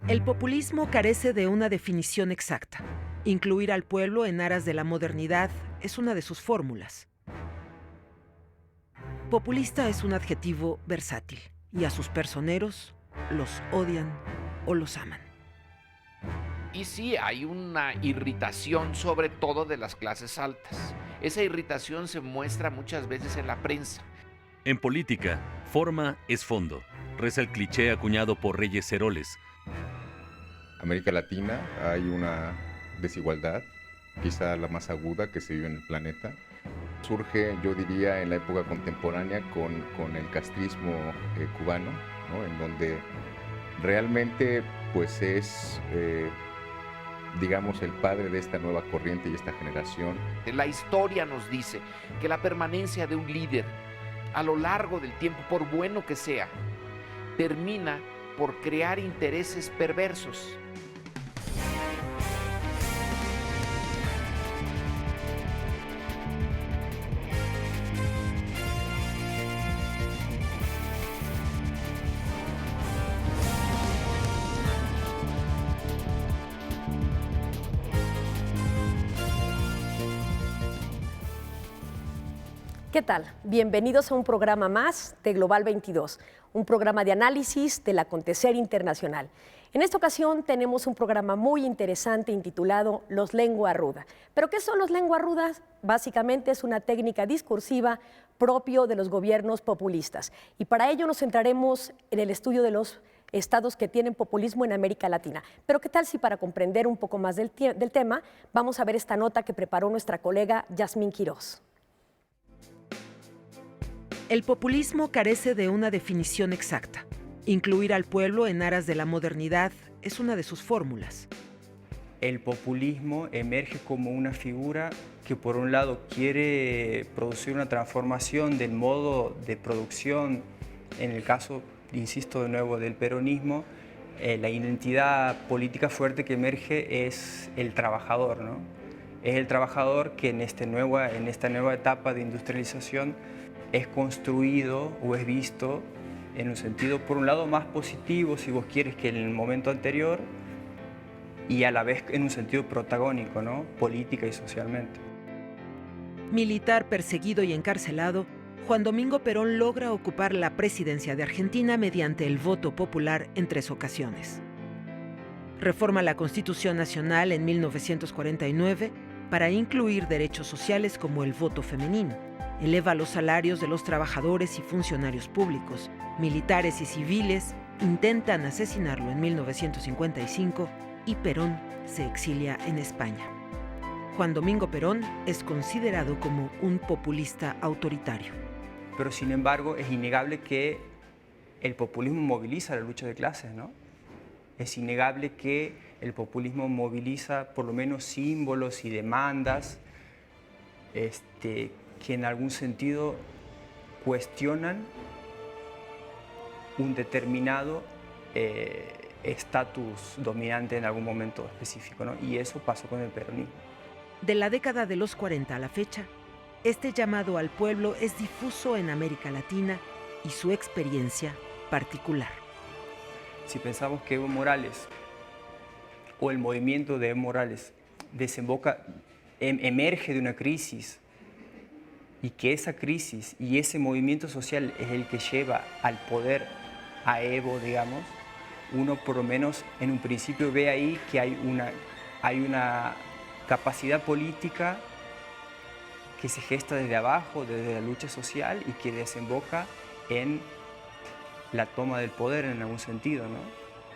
El populismo carece de una definición exacta. Incluir al pueblo en aras de la modernidad es una de sus fórmulas. Populista es un adjetivo versátil y a sus personeros los odian o los aman. Y sí, hay una irritación sobre todo de las clases altas. Esa irritación se muestra muchas veces en la prensa. En política, forma es fondo, reza el cliché acuñado por Reyes Heroles. América Latina hay una desigualdad, quizá la más aguda que se vive en el planeta. Surge, yo diría, en la época contemporánea con el castrismo cubano, ¿no? En donde realmente pues es, digamos, el padre de esta nueva corriente y esta generación. La historia nos dice que la permanencia de un líder a lo largo del tiempo, por bueno que sea, termina por crear intereses perversos. ¿Qué tal? Bienvenidos a un programa más de Global 22, un programa de análisis del acontecer internacional. En esta ocasión tenemos un programa muy interesante intitulado Los Lengua Ruda. ¿Pero qué son los lengua rudas? Básicamente es una técnica discursiva propio de los gobiernos populistas. Y para ello nos centraremos en el estudio de los estados que tienen populismo en América Latina. Pero qué tal si para comprender un poco más del tema vamos a ver esta nota que preparó nuestra colega Yasmín Quirós. El populismo carece de una definición exacta. Incluir al pueblo en aras de la modernidad es una de sus fórmulas. El populismo emerge como una figura que por un lado quiere producir una transformación del modo de producción, en el caso, insisto de nuevo, del peronismo. La identidad política fuerte que emerge es el trabajador, ¿no? Es el trabajador que en esta nueva etapa de industrialización es construido o es visto en un sentido, por un lado, más positivo, si vos quieres, que en el momento anterior, y a la vez en un sentido protagónico, ¿no? Política y socialmente. Militar perseguido y encarcelado, Juan Domingo Perón logra ocupar la presidencia de Argentina mediante el voto popular en 3 ocasiones. Reforma la Constitución Nacional en 1949 para incluir derechos sociales como el voto femenino. Eleva los salarios de los trabajadores y funcionarios públicos, militares y civiles. Intentan asesinarlo en 1955 y Perón se exilia en España. Juan Domingo Perón es considerado como un populista autoritario. Pero sin embargo es innegable que el populismo moviliza la lucha de clases, ¿no? Es innegable que el populismo moviliza por lo menos símbolos y demandas que en algún sentido cuestionan un determinado estatus dominante en algún momento específico, ¿no? Y eso pasó con el peronismo. De la década de los 40 a la fecha, este llamado al pueblo es difuso en América Latina y su experiencia particular. Si pensamos que Evo Morales o el movimiento de Evo Morales emerge de una crisis, y que esa crisis y ese movimiento social es el que lleva al poder a Evo, digamos, uno por lo menos en un principio ve ahí que hay una capacidad política que se gesta desde abajo, desde la lucha social y que desemboca en la toma del poder en algún sentido, ¿no?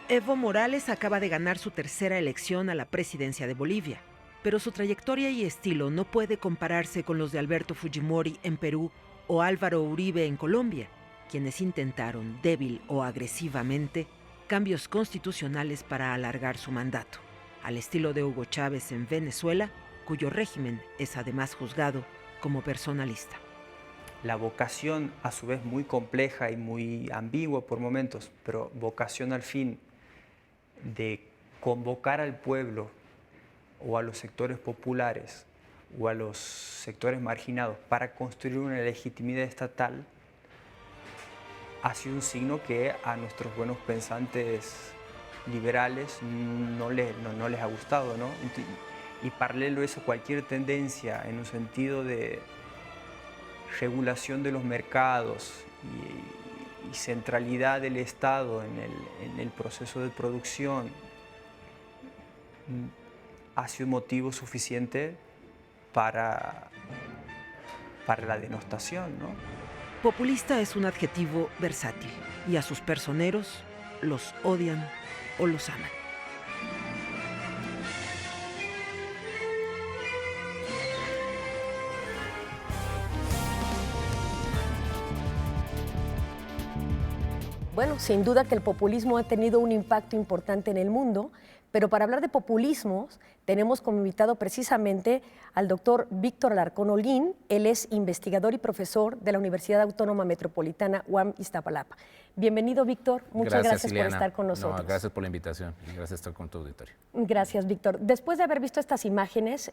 Evo Morales acaba de ganar su 3ª elección a la presidencia de Bolivia, pero su trayectoria y estilo no puede compararse con los de Alberto Fujimori en Perú o Álvaro Uribe en Colombia, quienes intentaron débil o agresivamente cambios constitucionales para alargar su mandato, al estilo de Hugo Chávez en Venezuela, cuyo régimen es además juzgado como personalista. La vocación, a su vez muy compleja y muy ambigua por momentos, pero vocación al fin de convocar al pueblo o a los sectores populares o a los sectores marginados para construir una legitimidad estatal, ha sido un signo que a nuestros buenos pensantes liberales no les ha gustado, ¿no? Y paralelo a eso, cualquier tendencia en un sentido de regulación de los mercados y centralidad del Estado en el proceso de producción ha sido motivo suficiente para la denostación, ¿no? Populista es un adjetivo versátil y a sus personeros los odian o los aman. Bueno, sin duda que el populismo ha tenido un impacto importante en el mundo, pero para hablar de populismos tenemos como invitado precisamente al doctor Víctor Alarcón Holguín. Él es investigador y profesor de la Universidad Autónoma Metropolitana UAM Iztapalapa. Bienvenido, Víctor. Muchas gracias por estar con nosotros. No, gracias por la invitación y gracias por estar con tu auditorio. Gracias, Víctor. Después de haber visto estas imágenes,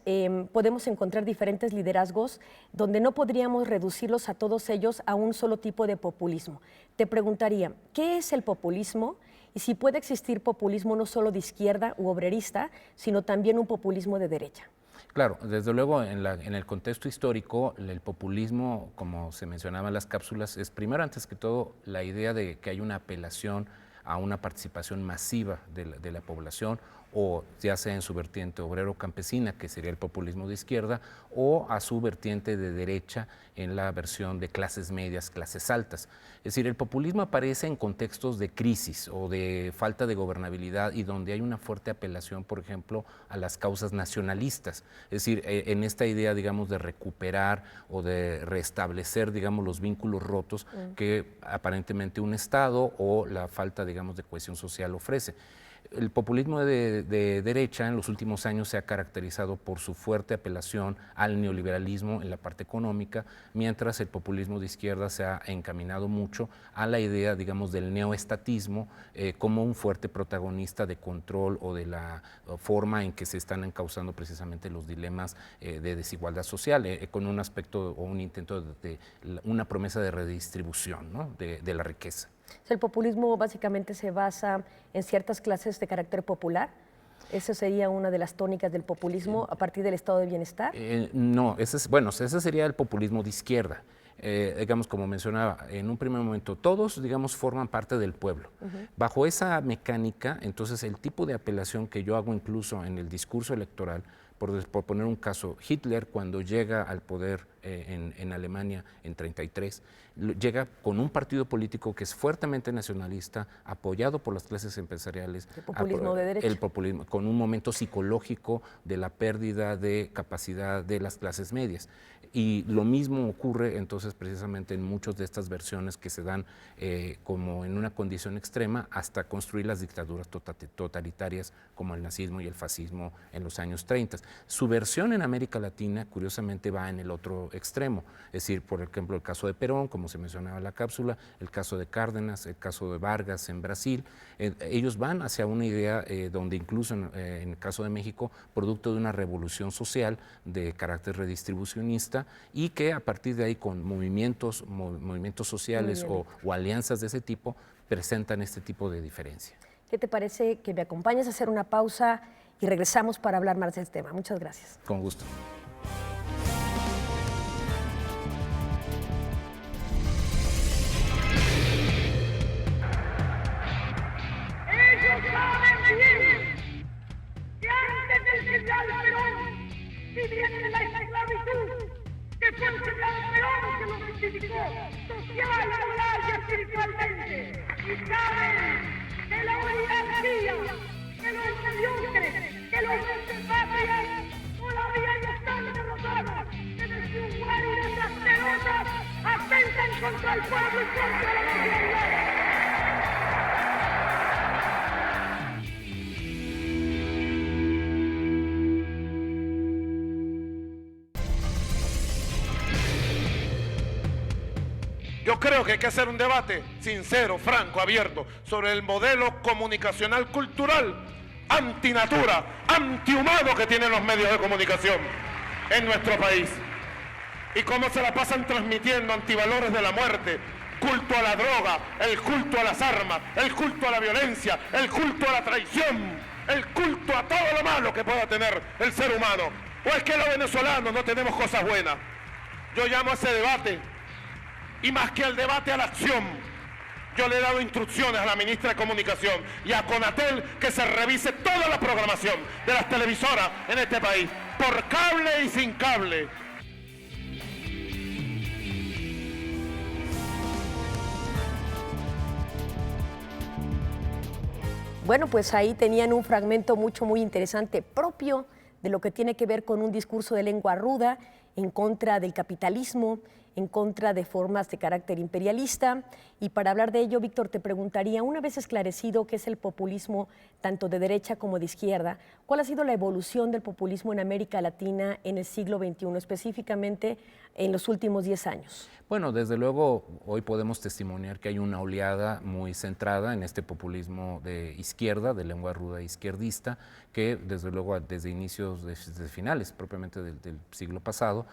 podemos encontrar diferentes liderazgos donde no podríamos reducirlos a todos ellos a un solo tipo de populismo. Te preguntaría, ¿qué es el populismo? Y si puede existir populismo no solo de izquierda u obrerista, sino también un populismo de derecha. Claro, desde luego en el contexto histórico, el populismo, como se mencionaba en las cápsulas, es primero, antes que todo, la idea de que hay una apelación a una participación masiva de la población, o ya sea en su vertiente obrero-campesina, que sería el populismo de izquierda, o a su vertiente de derecha en la versión de clases medias, clases altas. Es decir, el populismo aparece en contextos de crisis o de falta de gobernabilidad y donde hay una fuerte apelación, por ejemplo, a las causas nacionalistas. Es decir, en esta idea, digamos, de recuperar o de restablecer, digamos, los vínculos rotos que aparentemente un Estado o la falta, digamos, de cohesión social ofrece. El populismo de derecha en los últimos años se ha caracterizado por su fuerte apelación al neoliberalismo en la parte económica, mientras el populismo de izquierda se ha encaminado mucho a la idea, digamos, del neoestatismo como un fuerte protagonista de control o de la forma en que se están encauzando precisamente los dilemas de desigualdad social, con un aspecto o un intento de una promesa de redistribución, ¿no?, de la riqueza. El populismo básicamente se basa en ciertas clases de carácter popular. ¿Esa sería una de las tónicas del populismo a partir del estado de bienestar? No, ese sería el populismo de izquierda. Digamos, como mencionaba, en un primer momento, todos, digamos, forman parte del pueblo. Bajo esa mecánica, entonces, el tipo de apelación que yo hago incluso en el discurso electoral, por poner un caso, Hitler, cuando llega al poder en Alemania en 1933, llega con un partido político que es fuertemente nacionalista, apoyado por las clases empresariales. El populismo de derecha. El populismo, con un momento psicológico de la pérdida de capacidad de las clases medias. Y lo mismo ocurre entonces precisamente en muchas de estas versiones que se dan como en una condición extrema hasta construir las dictaduras totalitarias como el nazismo y el fascismo en los años 30. Su versión en América Latina, curiosamente, va en el otro extremo. Es decir, por ejemplo, el caso de Perón, como se mencionaba en la cápsula, el caso de Cárdenas, el caso de Vargas en Brasil. Ellos van hacia una idea donde incluso en el caso de México, producto de una revolución social de carácter redistribucionista, y que a partir de ahí con movimientos sociales o alianzas de ese tipo presentan este tipo de diferencia. ¿Qué te parece que me acompañes a hacer una pausa y regresamos para hablar más del tema? Muchas gracias. Con gusto. Ellos saben bien que antes del general Perón vivían en la esclavitud, que fue el general Perón que los rectificó social, moral y espiritualmente. Y saben que la oligarquía, que los mediocres, que los patrias todavía no están derrotados, que desde un lugar y de esas derrotas atentan contra el pueblo y contra la nacionalidad. Yo creo que hay que hacer un debate sincero, franco, abierto, sobre el modelo comunicacional cultural antinatura, antihumano que tienen los medios de comunicación en nuestro país. Y cómo se la pasan transmitiendo antivalores de la muerte, culto a la droga, el culto a las armas, el culto a la violencia, el culto a la traición, el culto a todo lo malo que pueda tener el ser humano. ¿O es que los venezolanos no tenemos cosas buenas? Yo llamo a ese debate, y más que al debate, a la acción. Yo le he dado instrucciones a la ministra de Comunicación y a Conatel que se revise toda la programación de las televisoras en este país, por cable y sin cable. Bueno, pues ahí tenían un fragmento muy interesante, propio de lo que tiene que ver con un discurso de lengua ruda en contra del capitalismo, en contra de formas de carácter imperialista. Y para hablar de ello, Víctor, te preguntaría, una vez esclarecido qué es el populismo tanto de derecha como de izquierda, ¿cuál ha sido la evolución del populismo en América Latina en el siglo XXI, específicamente en los últimos 10 años? Bueno, desde luego hoy podemos testimoniar que hay una oleada muy centrada en este populismo de izquierda, de lengua ruda izquierdista, que desde luego desde inicios, desde finales propiamente del siglo pasado,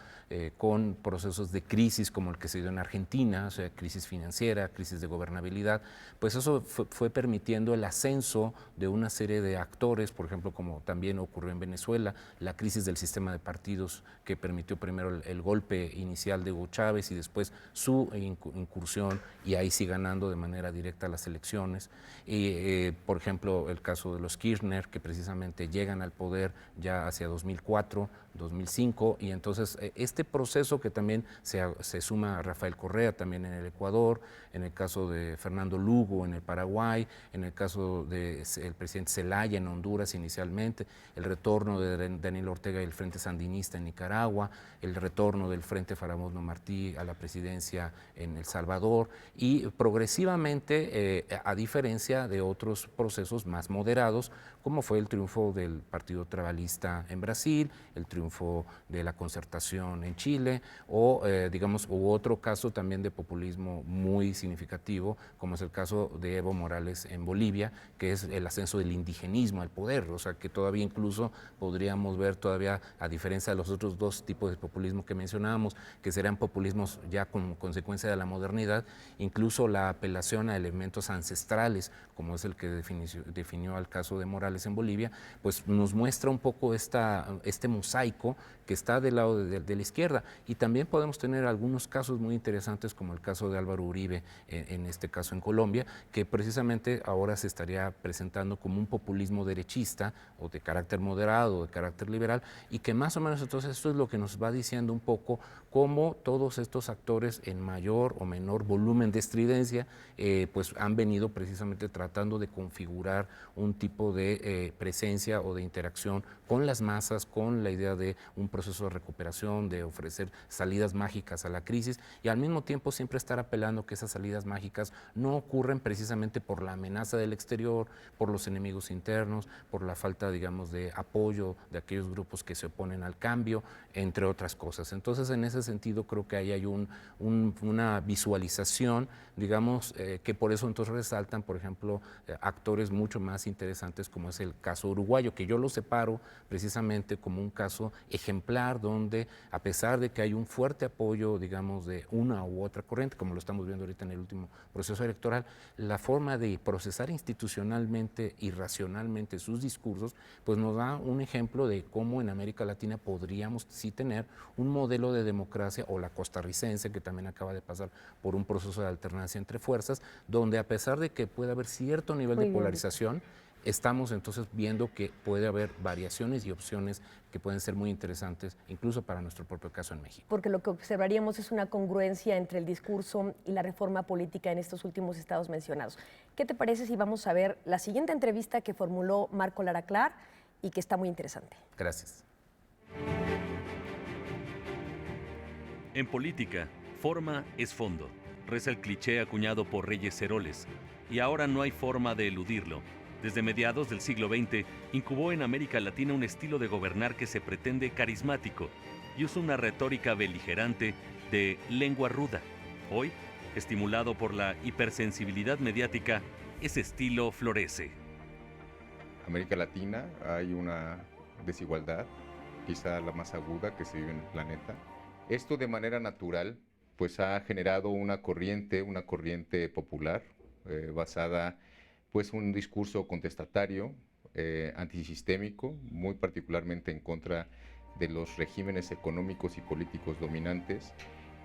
con procesos de crisis como el que se dio en Argentina, o sea, crisis financiera, crisis de gobernabilidad, pues eso fue permitiendo el ascenso de una serie de actores, por ejemplo, como también ocurrió en Venezuela, la crisis del sistema de partidos que permitió primero el golpe inicial de Hugo Chávez y después su incursión, y ahí sí ganando de manera directa las elecciones. Y, por ejemplo, el caso de los Kirchner, que precisamente llegan al poder ya hacia 2004, 2005, y entonces este proceso que también se suma a Rafael Correa también en el Ecuador, en el caso de Fernando Lugo en el Paraguay, en el caso del presidente Zelaya en Honduras inicialmente, el retorno de Daniel Ortega y el Frente Sandinista en Nicaragua, el retorno del Frente Farabundo Martí a la presidencia en El Salvador, y progresivamente, a diferencia de otros procesos más moderados, como fue el triunfo del Partido Trabalhista en Brasil, el triunfo de la Concertación en Chile, o u otro caso también de populismo muy significativo, como es el caso de Evo Morales en Bolivia, que es el ascenso del indigenismo al poder, o sea que todavía incluso podríamos ver todavía, a diferencia de los otros dos tipos de populismo que mencionábamos, que serán populismos ya como consecuencia de la modernidad, incluso la apelación a elementos ancestrales, como es el que definió al caso de Morales en Bolivia, pues nos muestra un poco este mosaico que está del lado de la izquierda. Y también podemos tener algunos casos muy interesantes, como el caso de Álvaro Uribe, en este caso en Colombia, que precisamente ahora se estaría presentando como un populismo derechista o de carácter moderado o de carácter liberal, y que más o menos entonces esto es lo que nos va diciendo un poco cómo todos estos actores en mayor o menor volumen de estridencia pues han venido precisamente tratando de configurar un tipo de presencia o de interacción con las masas, con la idea de un proceso de recuperación, de ofrecer salidas mágicas a la crisis, y al mismo tiempo siempre estar apelando que esas salidas mágicas no ocurren precisamente por la amenaza del exterior, por los enemigos internos, por la falta, digamos, de apoyo de aquellos grupos que se oponen al cambio, entre otras cosas. Entonces, en ese sentido, creo que ahí hay una visualización, digamos, que por eso entonces resaltan, por ejemplo, actores mucho más interesantes, como es el caso uruguayo, que yo lo separo precisamente como un caso ejemplar, donde a pesar de que hay un fuerte apoyo, digamos, de una u otra corriente, como lo estamos viendo ahorita en el último proceso electoral, la forma de procesar institucionalmente y racionalmente sus discursos, pues nos da un ejemplo de cómo en América Latina podríamos sí tener un modelo de democracia, o la costarricense, que también acaba de pasar por un proceso de alternancia entre fuerzas, donde a pesar de que puede haber cierto nivel de polarización, estamos entonces viendo que puede haber variaciones y opciones que pueden ser muy interesantes, incluso para nuestro propio caso en México. Porque lo que observaríamos es una congruencia entre el discurso y la reforma política en estos últimos estados mencionados. ¿Qué te parece si vamos a ver la siguiente entrevista que formuló Marco Lara Clar y que está muy interesante? Gracias. En política, forma es fondo, reza el cliché acuñado por Reyes Heroles, y ahora no hay forma de eludirlo. Desde mediados del siglo XX, incubó en América Latina un estilo de gobernar que se pretende carismático y usa una retórica beligerante de lengua ruda. Hoy, estimulado por la hipersensibilidad mediática, ese estilo florece. América Latina hay una desigualdad, quizá la más aguda que se vive en el planeta. Esto de manera natural pues ha generado una corriente popular basada pues un discurso contestatario, antisistémico, muy particularmente en contra de los regímenes económicos y políticos dominantes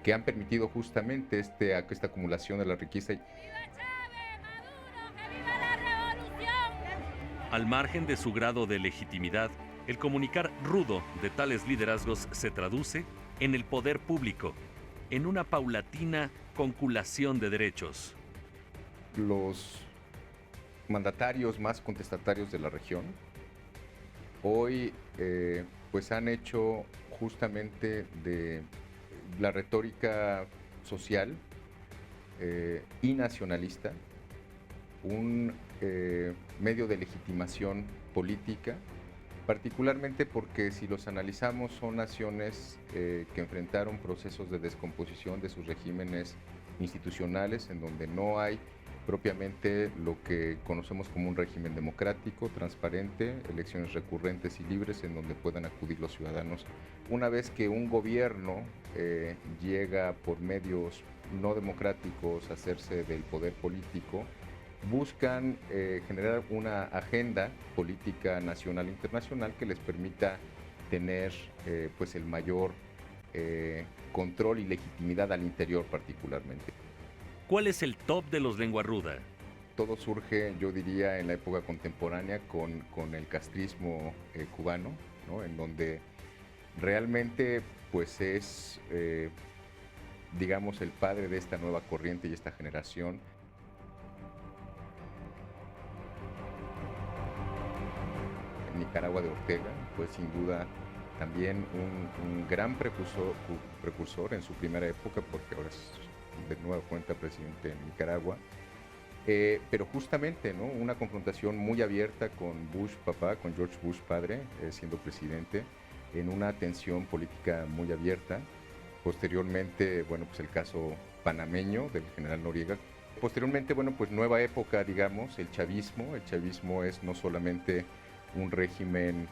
que han permitido justamente esta acumulación de la riqueza. Al margen de su grado de legitimidad, el comunicar rudo de tales liderazgos se traduce en el poder público, en una paulatina conculación de derechos. Los mandatarios más contestatarios de la región hoy pues han hecho justamente de la retórica social y nacionalista un medio de legitimación política, particularmente porque si los analizamos son naciones que enfrentaron procesos de descomposición de sus regímenes institucionales en donde no hay propiamente lo que conocemos como un régimen democrático, transparente, elecciones recurrentes y libres en donde puedan acudir los ciudadanos. Una vez que un gobierno llega por medios no democráticos a hacerse del poder político, buscan generar una agenda política nacional e internacional que les permita tener pues el mayor control y legitimidad al interior particularmente. ¿Cuál es el top de los lengua ruda? Todo surge, yo diría, en la época contemporánea con el castrismo cubano, ¿no? En donde realmente pues es, digamos, el padre de esta nueva corriente y esta generación. En Nicaragua de Ortega, pues sin duda también un gran precursor en su primera época, porque ahora es de nueva cuenta presidente de Nicaragua, pero justamente, ¿no? Una confrontación muy abierta con Bush papá, con George Bush padre, siendo presidente, en una tensión política muy abierta. Posteriormente, bueno, pues el caso panameño del general Noriega. Posteriormente, bueno, pues nueva época, digamos, el chavismo. El chavismo es no solamente un régimen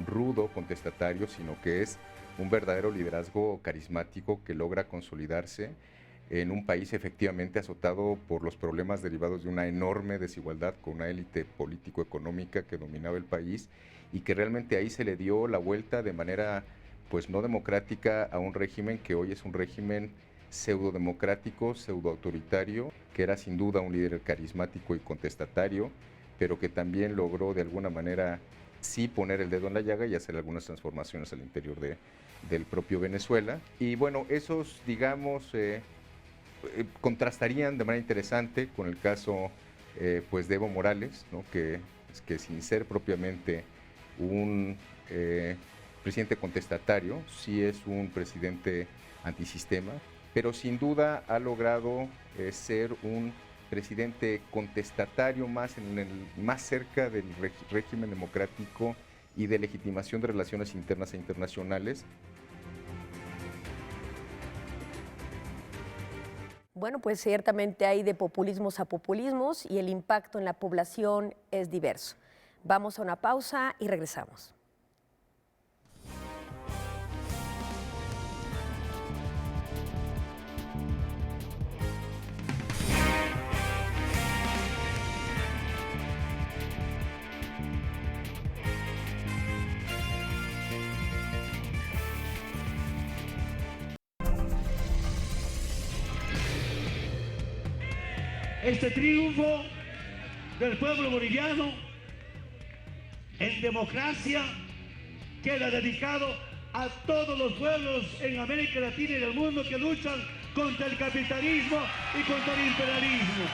rudo, contestatario, sino que es un verdadero liderazgo carismático que logra consolidarse en un país efectivamente azotado por los problemas derivados de una enorme desigualdad con una élite político-económica que dominaba el país y que realmente ahí se le dio la vuelta de manera pues no democrática a un régimen que hoy es un régimen pseudo-democrático, pseudo-autoritario, que era sin duda un líder carismático y contestatario, pero que también logró de alguna manera sí poner el dedo en la llaga y hacer algunas transformaciones al interior del propio Venezuela. Y bueno, esos, digamos, contrastarían de manera interesante con el caso pues de Evo Morales, ¿no? que sin ser propiamente un presidente contestatario, sí es un presidente antisistema, pero sin duda ha logrado ser un presidente contestatario más cerca del régimen democrático y de legitimación de relaciones internas e internacionales. Bueno, pues ciertamente hay de populismos a populismos y el impacto en la población es diverso. Vamos a una pausa y regresamos. Este triunfo del pueblo boliviano en democracia queda dedicado a todos los pueblos en América Latina y del mundo que luchan contra el capitalismo y contra el imperialismo.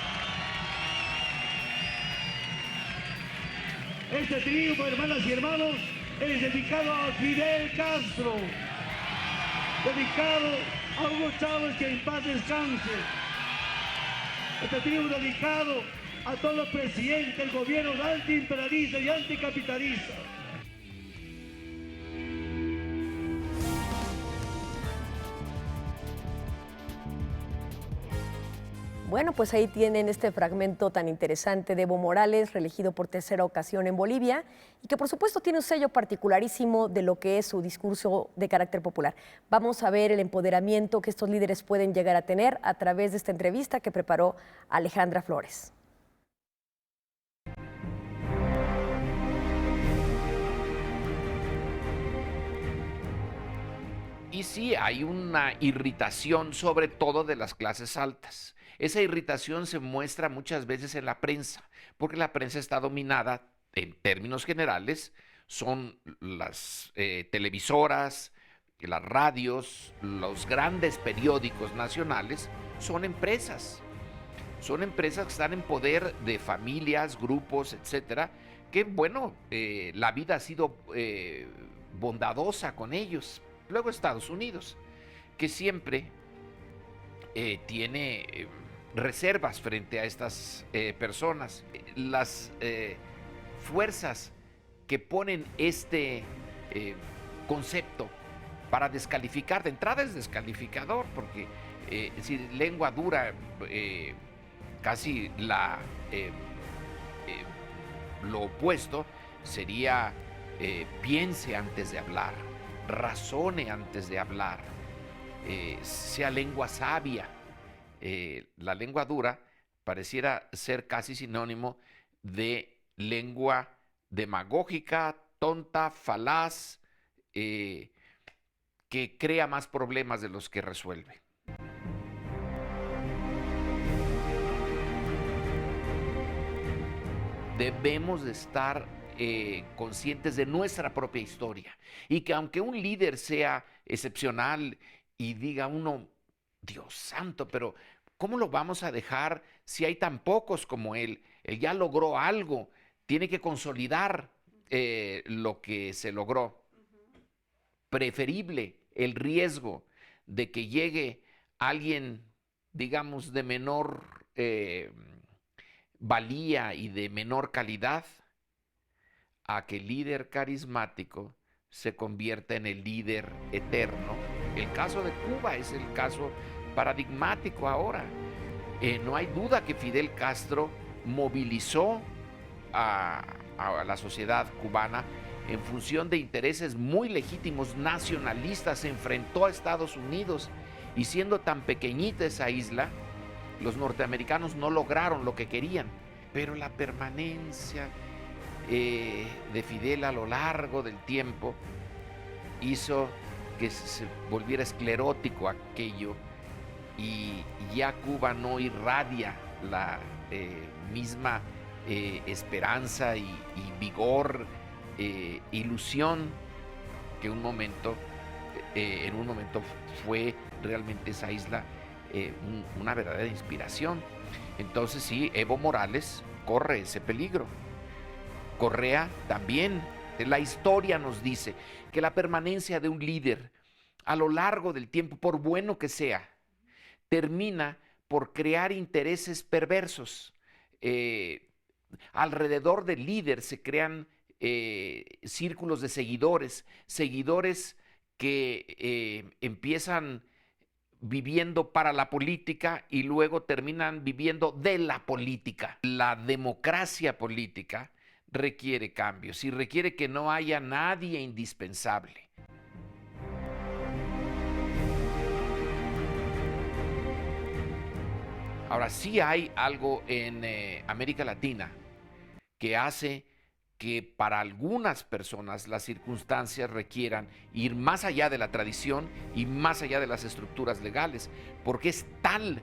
Este triunfo, hermanas y hermanos, es dedicado a Fidel Castro, dedicado a Hugo Chávez, que en paz descanse. Este triunfo dedicado a todos los presidentes del gobierno antiimperialista y anticapitalista. Bueno, pues ahí tienen este fragmento tan interesante de Evo Morales, reelegido por tercera ocasión en Bolivia, y que por supuesto tiene un sello particularísimo de lo que es su discurso de carácter popular. Vamos a ver el empoderamiento que estos líderes pueden llegar a tener a través de esta entrevista que preparó Alejandra Flores. Y sí, hay una irritación, sobre todo de las clases altas. Esa irritación se muestra muchas veces en la prensa, porque la prensa está dominada, en términos generales, son las televisoras, las radios, los grandes periódicos nacionales, son empresas. Son empresas que están en poder de familias, grupos, etcétera, que, bueno, la vida ha sido bondadosa con ellos. Luego Estados Unidos, que siempre tiene reservas frente a estas personas. Las fuerzas que ponen este concepto para descalificar, de entrada es descalificador, porque si lengua dura, casi lo opuesto sería piense antes de hablar, razone antes de hablar, sea lengua sabia. La lengua dura pareciera ser casi sinónimo de lengua demagógica, tonta, falaz, que crea más problemas de los que resuelve. Debemos de estar conscientes de nuestra propia historia, y que aunque un líder sea excepcional y diga uno, Dios santo, pero ¿cómo lo vamos a dejar si hay tan pocos como él? Él ya logró algo, tiene que consolidar lo que se logró. Preferible el riesgo de que llegue alguien, digamos, de menor valía y de menor calidad, a que el líder carismático se convierta en el líder eterno. El caso de Cuba es el caso paradigmático ahora. No hay duda que Fidel Castro movilizó a la sociedad cubana en función de intereses muy legítimos nacionalistas, se enfrentó a Estados Unidos, y siendo tan pequeñita esa isla, los norteamericanos no lograron lo que querían, pero la permanencia de Fidel a lo largo del tiempo hizo que se volviera esclerótico aquello, y ya Cuba no irradia la misma esperanza y vigor, ilusión que en un momento fue realmente esa isla una verdadera inspiración. Entonces sí, Evo Morales corre ese peligro. Correa también. La historia nos dice que la permanencia de un líder a lo largo del tiempo, por bueno que sea, termina por crear intereses perversos. Alrededor del líder se crean círculos de seguidores que empiezan viviendo para la política y luego terminan viviendo de la política. La democracia política requiere cambios y requiere que no haya nadie indispensable. Ahora, sí hay algo en América Latina que hace que para algunas personas las circunstancias requieran ir más allá de la tradición y más allá de las estructuras legales, porque es tan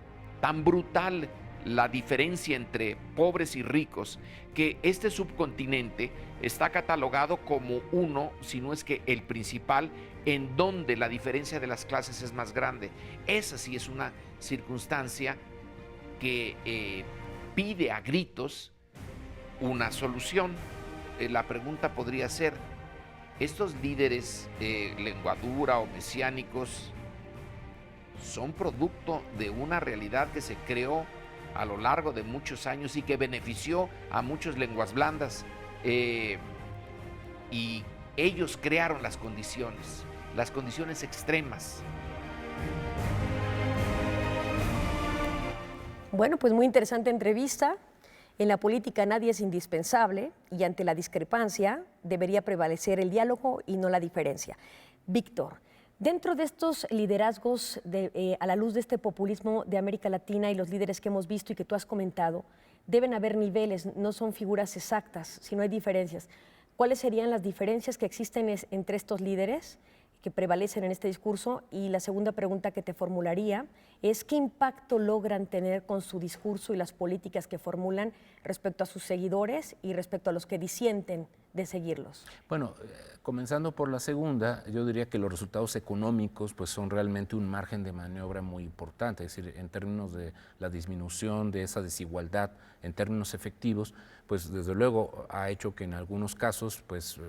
brutal la diferencia entre pobres y ricos, que este subcontinente está catalogado como uno, si no es que el principal, en donde la diferencia de las clases es más grande. Esa sí es una circunstancia que pide a gritos una solución. La pregunta podría ser, ¿estos líderes lenguadura o mesiánicos son producto de una realidad que se creó a lo largo de muchos años y que benefició a muchos lenguas blandas? Y ellos crearon las condiciones extremas. Bueno, pues muy interesante entrevista. En la política nadie es indispensable y ante la discrepancia debería prevalecer el diálogo y no la diferencia. Víctor, dentro de estos liderazgos, a la luz de este populismo de América Latina y los líderes que hemos visto y que tú has comentado, deben haber niveles, no son figuras exactas, sino hay diferencias. ¿Cuáles serían las diferencias que existen entre estos líderes que prevalecen en este discurso? Y la segunda pregunta que te formularía es ¿qué impacto logran tener con su discurso y las políticas que formulan respecto a sus seguidores y respecto a los que disienten de seguirlos? Bueno, comenzando por la segunda, yo diría que los resultados económicos pues son realmente un margen de maniobra muy importante, es decir, en términos de la disminución de esa desigualdad, en términos efectivos, pues desde luego ha hecho que en algunos casos pues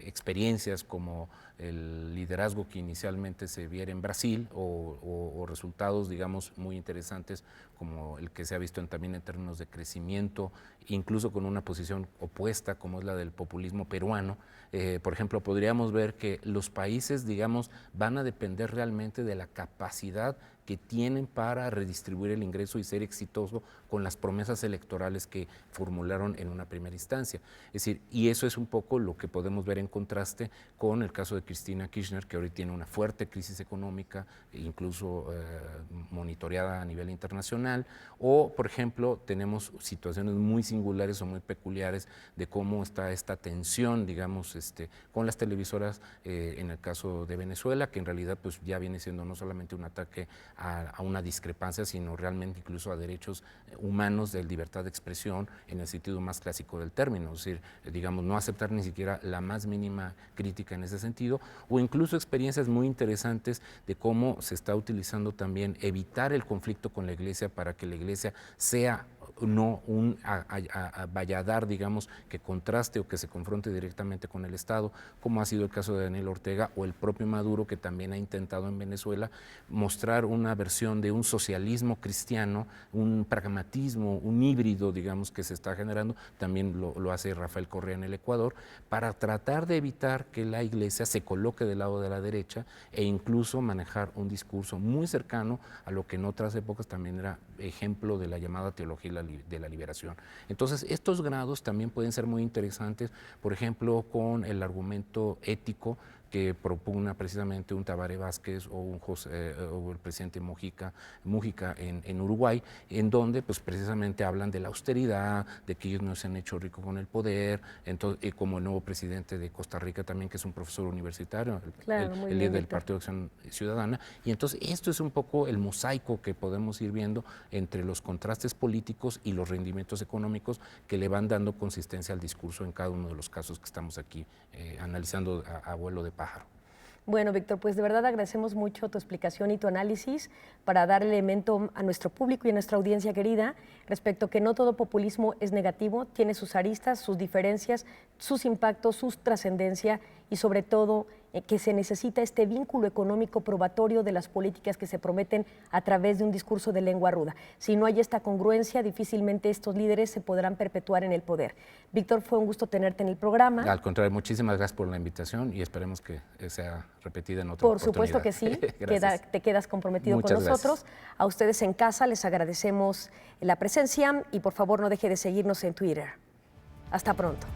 experiencias como el liderazgo que inicialmente se viera en Brasil o resultados digamos muy interesantes como el que se ha visto también en términos de crecimiento, incluso con una posición opuesta como es la del populismo peruano. Por ejemplo, podríamos ver que los países, digamos, van a depender realmente de la capacidad que tienen para redistribuir el ingreso y ser exitoso con las promesas electorales que formularon en una primera instancia. Es decir, y eso es un poco lo que podemos ver en contraste con el caso de Cristina Kirchner, que hoy tiene una fuerte crisis económica, incluso monitoreada a nivel internacional, o, por ejemplo, tenemos situaciones muy singulares o muy peculiares de cómo está esta tensión, digamos, con las televisoras, en el caso de Venezuela, que en realidad pues ya viene siendo no solamente un ataque a una discrepancia, sino realmente incluso a derechos humanos de libertad de expresión en el sentido más clásico del término, es decir, digamos, no aceptar ni siquiera la más mínima crítica en ese sentido, o incluso experiencias muy interesantes de cómo se está utilizando también evitar el conflicto con la Iglesia para que la Iglesia sea no un valladar, digamos, que contraste o que se confronte directamente con el Estado, como ha sido el caso de Daniel Ortega o el propio Maduro, que también ha intentado en Venezuela mostrar una versión de un socialismo cristiano, un pragmatismo, un híbrido, digamos, que se está generando, también lo hace Rafael Correa en el Ecuador, para tratar de evitar que la Iglesia se coloque del lado de la derecha e incluso manejar un discurso muy cercano a lo que en otras épocas también era ejemplo de la llamada teología de la liberación. Entonces, estos grados también pueden ser muy interesantes, por ejemplo, con el argumento ético que propugna precisamente un Tabaré Vázquez o el presidente Mujica en Uruguay, en donde pues precisamente hablan de la austeridad, de que ellos no se han hecho ricos con el poder, entonces, como el nuevo presidente de Costa Rica también, que es un profesor universitario, el líder del Partido de Acción Ciudadana, y entonces esto es un poco el mosaico que podemos ir viendo entre los contrastes políticos y los rendimientos económicos que le van dando consistencia al discurso en cada uno de los casos que estamos aquí analizando a vuelo de pájaro. Bueno, Víctor, pues de verdad agradecemos mucho tu explicación y tu análisis para dar elemento a nuestro público y a nuestra audiencia querida respecto a que no todo populismo es negativo, tiene sus aristas, sus diferencias, sus impactos, su trascendencia y sobre todo que se necesita este vínculo económico probatorio de las políticas que se prometen a través de un discurso de lengua ruda. Si no hay esta congruencia, difícilmente estos líderes se podrán perpetuar en el poder. Víctor, fue un gusto tenerte en el programa. Al contrario, muchísimas gracias por la invitación y esperemos que sea repetida en otra oportunidad. Por supuesto que sí, te quedas comprometido Muchas con nosotros. Gracias. A ustedes en casa les agradecemos la presencia y por favor no deje de seguirnos en Twitter. Hasta pronto.